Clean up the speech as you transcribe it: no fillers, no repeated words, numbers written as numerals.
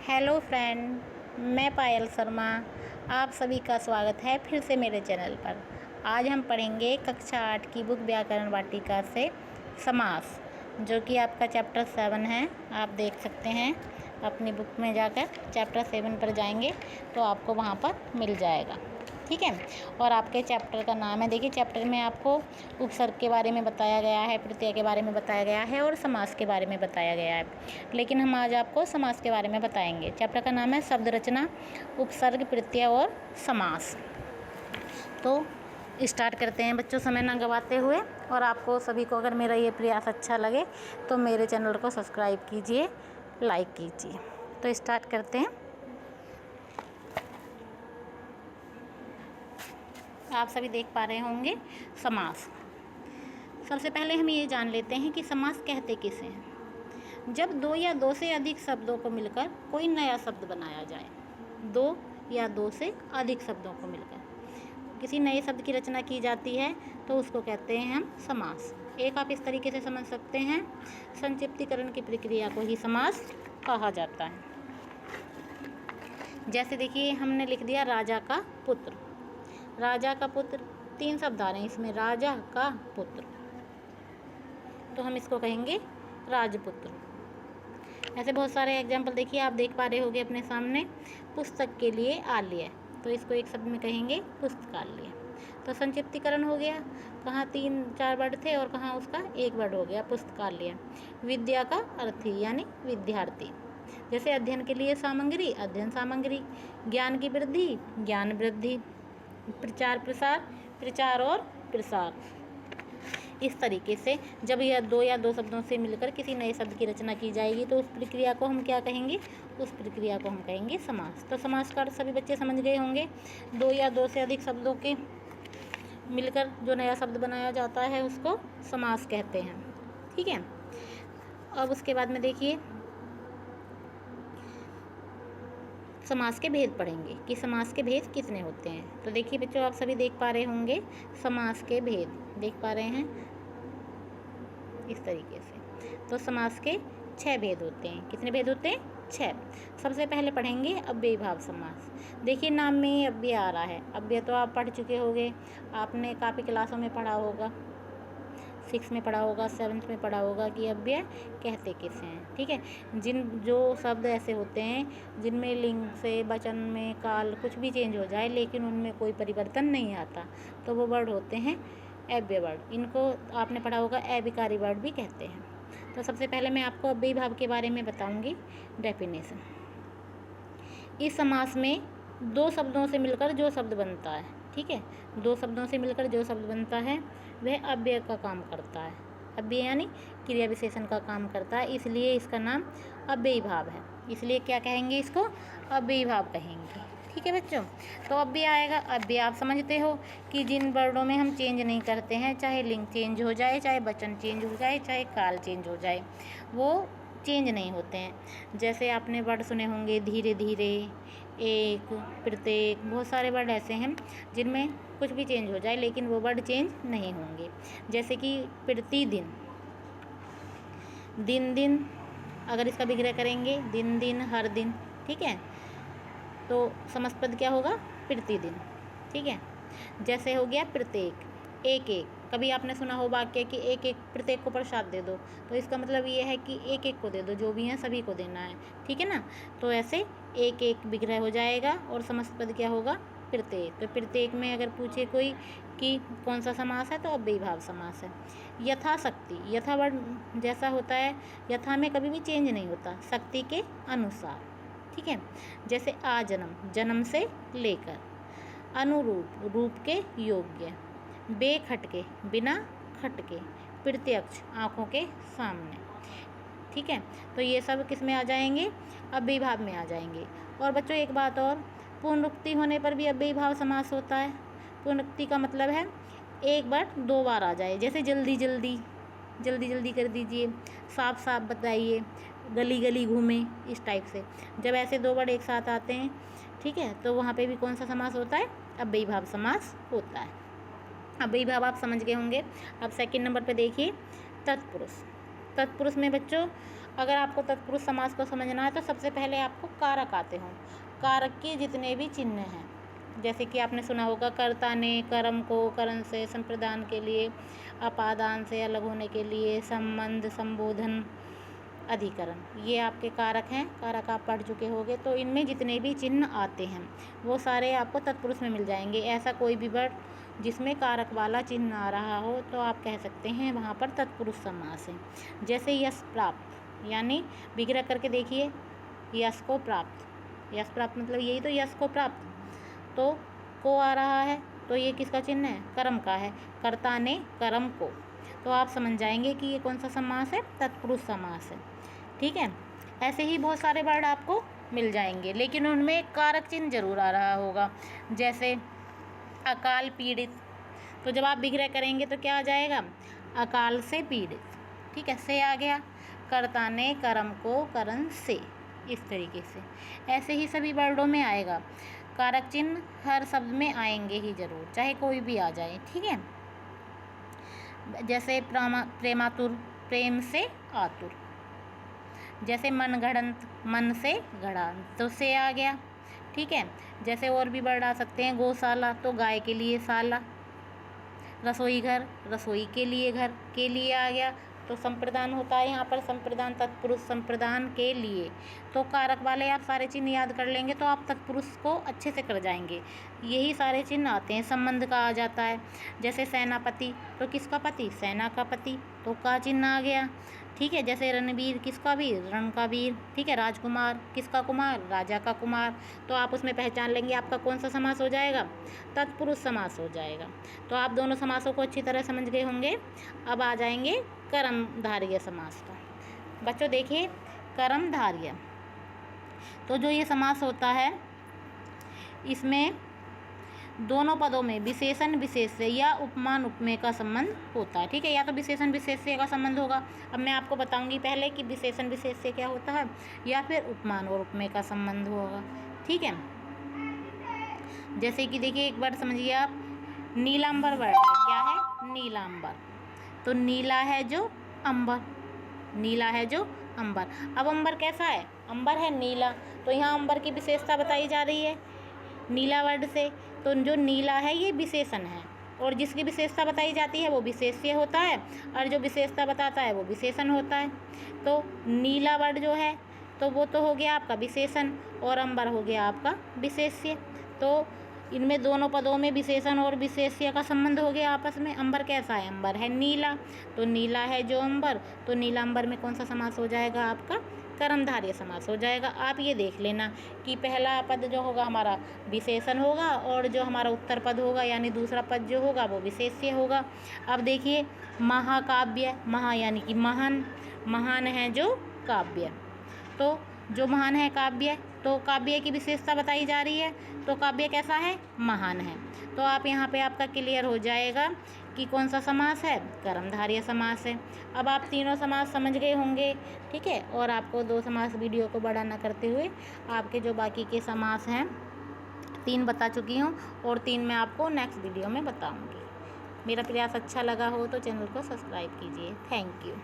Hello friend, मैं पायल शर्मा। आप सभी का स्वागत है फिर से मेरे चैनल पर। आज हम पढ़ेंगे कक्षा 8 की बुक व्याकरण वाटिका से समास, जो कि आपका चैप्टर 7 है। आप देख सकते हैं अपनी बुक में जाकर चैप्टर 7 पर जाएंगे तो आपको वहाँ पर मिल जाएगा, ठीक है। और आपके चैप्टर का नाम है, देखिए चैप्टर में आपको उपसर्ग के बारे में बताया गया है, प्रत्यय के बारे में बताया गया है और समास के बारे में बताया गया है। लेकिन हम आज आपको समास के बारे में बताएंगे। चैप्टर का नाम है शब्द रचना, उपसर्ग, प्रत्यय और समास। तो स्टार्ट करते हैं बच्चों, समय ना गवाते हुए। और आपको सभी को अगर मेरा ये प्रयास अच्छा लगे तो मेरे चैनल को सब्सक्राइब कीजिए, लाइक कीजिए। तो स्टार्ट करते हैं। आप सभी देख पा रहे होंगे समास। सबसे पहले हम ये जान लेते हैं कि समास कहते किसे हैं। जब दो या दो से अधिक शब्दों को मिलकर कोई नया शब्द बनाया जाए, दो या दो से अधिक शब्दों को मिलकर किसी नए शब्द की रचना की जाती है तो उसको कहते हैं हम समास। एक आप इस तरीके से समझ सकते हैं, संक्षिप्तीकरण की प्रक्रिया को ही समास कहा जाता है। जैसे देखिए हमने लिख दिया राजा का पुत्र। राजा का पुत्र, 3 शब्द आ रहे हैं इसमें, राजा का पुत्र, तो हम इसको कहेंगे राजपुत्र। ऐसे बहुत सारे एग्जाम्पल देखिए, आप देख पा रहे होंगे अपने सामने। पुस्तक के लिए आलय, तो इसको एक शब्द में कहेंगे पुस्तकालय। तो संक्षिप्तीकरण हो गया, कहाँ 3-4 वर्ड थे और कहाँ उसका एक वर्ड हो गया, पुस्तकालय। विद्या का अर्थी यानी विद्यार्थी। जैसे अध्ययन के लिए सामग्री, अध्ययन सामग्री। ज्ञान की वृद्धि, ज्ञान वृद्धि। प्रचार प्रसार, प्रचार और प्रसार। इस तरीके से जब यह दो या दो शब्दों से मिलकर किसी नए शब्द की रचना की जाएगी तो उस प्रक्रिया को हम क्या कहेंगे, उस प्रक्रिया को हम कहेंगे समास। तो समास का अर्थ सभी बच्चे समझ गए होंगे। दो या दो से अधिक शब्दों के मिलकर जो नया शब्द बनाया जाता है उसको समास कहते हैं, ठीक है। अब उसके बाद में देखिए समास के भेद पढ़ेंगे कि समास के भेद कितने होते हैं। तो देखिए बच्चों, आप सभी देख पा रहे होंगे समास के भेद, देख पा रहे हैं इस तरीके से। तो समास के 6 भेद होते हैं। कितने भेद होते हैं? 6। सबसे पहले पढ़ेंगे अव्ययी भाव समास। देखिए नाम में ही अव्यय आ रहा है। अव्यय तो आप पढ़ चुके होंगे, आपने काफ़ी क्लासों में पढ़ा होगा, 6 में पढ़ा होगा, 7th में पढ़ा होगा कि अव्यय कहते किसे हैं, ठीक है। जो शब्द ऐसे होते हैं जिनमें लिंग से वचन में काल कुछ भी चेंज हो जाए लेकिन उनमें कोई परिवर्तन नहीं आता, तो वो वर्ड होते हैं अव्यय वर्ड। इनको आपने पढ़ा होगा अविकारी वर्ड भी कहते हैं। तो सबसे पहले मैं आपको अव्ययी भाव के बारे में बताऊंगी डेफिनेशन। इस समास में दो शब्दों से मिलकर जो शब्द बनता है, ठीक है, दो शब्दों से मिलकर जो शब्द बनता है वह अव्यय का काम करता है। अव्यय यानी क्रिया विशेषण का काम करता है, इसलिए इसका नाम अव्ययी भाव है। इसलिए क्या कहेंगे, इसको अव्ययी भाव कहेंगे, ठीक है बच्चों। तो अव्यय आएगा। अव्यय आप समझते हो कि जिन वर्डों में हम चेंज नहीं करते हैं, चाहे लिंग चेंज हो जाए, चाहे वचन चेंज हो जाए, चाहे काल चेंज हो जाए, वो चेंज नहीं होते हैं। जैसे आपने वर्ड सुने होंगे धीरे धीरे, एक, प्रत्येक, बहुत सारे वर्ड ऐसे हैं जिनमें कुछ भी चेंज हो जाए लेकिन वो वर्ड चेंज नहीं होंगे। जैसे कि प्रतिदिन, दिन दिन, अगर इसका विग्रह करेंगे दिन दिन, हर दिन, ठीक है, तो समस्त पद क्या होगा, प्रतिदिन, ठीक है। जैसे हो गया प्रत्येक, एक एक, कभी आपने सुना हो वाक्य कि एक एक प्रत्येक को प्रसाद दे दो, तो इसका मतलब ये है कि एक एक को दे दो, जो भी हैं सभी को देना है, ठीक है ना। तो ऐसे एक एक विग्रह हो जाएगा और समस्त पद क्या होगा, प्रत्येक। तो प्रत्येक में अगर पूछे कोई कि कौन सा समास है तो अव्ययी भाव समास है। यथाशक्ति, यथा वर्ड जैसा होता है, यथा में कभी भी चेंज नहीं होता, शक्ति के अनुसार, ठीक है। जैसे आजन्म, जन्म से लेकर। अनुरूप, रूप के योग्य। बेखटके, बिना खटके। प्रत्यक्ष, आँखों के सामने, ठीक है। तो ये सब किस में आ जाएंगे, अव्ययी भाव में आ जाएंगे। और बच्चों एक बात और, पुनरुक्ति होने पर भी अव्ययी भाव समास होता है। पुनरुक्ति का मतलब है एक बार 2 बार आ जाए, जैसे जल्दी जल्दी, जल्दी जल्दी कर दीजिए, साफ साफ बताइए, गली गली घूमें, इस टाइप से। जब ऐसे 2 वर्ड एक साथ आते हैं, ठीक है, तो वहाँ पे भी कौन सा समास होता है, अव्ययी भाव समास होता है। अव्ययी भाव आप समझ गए होंगे। अब सेकंड नंबर पे देखिए तत्पुरुष। तत्पुरुष में बच्चों अगर आपको तत्पुरुष समास को समझना है तो सबसे पहले आपको कारक आते हों। कारक के जितने भी चिन्ह हैं, जैसे कि आपने सुना होगा कर्ता ने, कर्म को, करण से, संप्रदान के लिए, अपादान से अलग होने के लिए, संबंध, संबोधन, अधिकरण, ये आपके कारक हैं। कारक आप पढ़ चुके होंगे। तो इनमें जितने भी चिन्ह आते हैं वो सारे आपको तत्पुरुष में मिल जाएंगे। ऐसा कोई भी वर्ड जिसमें कारक वाला चिन्ह आ रहा हो तो आप कह सकते हैं वहाँ पर तत्पुरुष समास है। जैसे यश प्राप्त, यानी विग्रह करके देखिए, यश को प्राप्त, यश प्राप्त मतलब यही तो, यश को प्राप्त, तो को आ रहा है तो ये किसका चिन्ह है? कर्म का है। कर्ता ने कर्म को, तो आप समझ जाएंगे कि ये कौन सा समास है? तत्पुरुष समास है। ठीक है। ऐसे ही बहुत सारे वर्ड आपको मिल जाएंगे, लेकिन उनमें एक कारक चिन्ह जरूर आ रहा होगा। जैसे अकाल पीड़ित, तो जब आप विग्रह करेंगे तो क्या आ जाएगा? अकाल से पीड़ित। ठीक है, से आ गया। कर्ता ने कर्म को, करण से, इस तरीके से। ऐसे ही सभी वर्डों में आएगा। कारक चिन्ह हर शब्द में आएंगे ही जरूर, चाहे कोई भी आ जाए। ठीक है। जैसे प्रेमातुर, प्रेम से आतुर। जैसे मनगढ़ंत, मन से घड़ा, तो से आ गया। ठीक है। जैसे और भी वर्ड आ सकते हैं। गौशाला, तो गाय के लिए शाला। रसोई घर, रसोई के लिए आ गया। तो संप्रदान होता है यहाँ पर, संप्रदान तत्पुरुष, संप्रदान के लिए। तो कारक वाले आप सारे चिन्ह याद कर लेंगे तो आप तत्पुरुष को अच्छे से कर जाएंगे। यही सारे चिन्ह आते हैं। संबंध का आ जाता है। जैसे सेनापति, तो किसका पति? सेना का पति, तो का चिन्ह आ गया। ठीक है। जैसे रणवीर, किसका वीर? रण का वीर। ठीक है। राजकुमार, किसका कुमार? राजा का कुमार। तो आप उसमें पहचान लेंगे आपका कौन सा समास हो जाएगा? तत्पुरुष समास हो जाएगा। तो आप दोनों समासों को अच्छी तरह समझ गए होंगे। अब आ जाएंगे कर्मधारय समास पर। बच्चों देखिए, कर्मधारय, तो जो ये समास होता है इसमें दोनों पदों में विशेषण विशेष्य या उपमान उपमेय का संबंध होता है। ठीक है। या तो विशेषण विशेष्य का संबंध होगा। अब मैं आपको बताऊंगी पहले कि विशेषण विशेष्य क्या होता है, या फिर उपमान और उपमेय का संबंध होगा। ठीक है। जैसे कि देखिए, एक वर्ड समझिए आप, नीलांबर वर्ड है। क्या है? नीलांबर। तो नीला है जो अंबर, नीला है जो अंबर। अब अंबर कैसा है? अंबर है नीला, तो यहाँ अंबर की विशेषता बताई जा रही है नीला वर्ड से। तो जो नीला है ये विशेषण है, और जिसकी विशेषता बताई जाती है वो विशेष्य होता है, और जो विशेषता बताता है वो विशेषण होता है। तो नीला वर्ड जो है तो वो तो हो गया आपका विशेषण, और अंबर हो गया आपका विशेष्य। तो इनमें दोनों पदों में विशेषण और विशेष्य का संबंध हो गया आपस में। अंबर कैसा है? अंबर है नीला, तो नीला है जो अंबर, तो नीलांबर में कौन सा समास हो जाएगा? आपका कर्मधारय समास हो जाएगा। आप ये देख लेना कि पहला पद जो होगा हमारा विशेषण होगा, और जो हमारा उत्तर पद होगा यानी दूसरा पद जो होगा वो विशेष्य होगा। अब देखिए, महाकाव्य, महा यानी कि महान, महान है जो काव्य, तो जो महान है काव्य, तो काव्य की विशेषता बताई जा रही है, तो काव्य कैसा है? महान है। तो आप यहाँ पे आपका क्लियर हो जाएगा कि कौन सा समास है? कर्मधारय समास है। अब आप तीनों समास समझ गए होंगे। ठीक है। और आपको 2 समास वीडियो को बड़ा न करते हुए आपके जो बाकी के समास हैं 3 बता चुकी हूँ, और 3 मैं आपको नेक्स्ट वीडियो में बताऊँगी। मेरा प्रयास अच्छा लगा हो तो चैनल को सब्सक्राइब कीजिए। Thank you.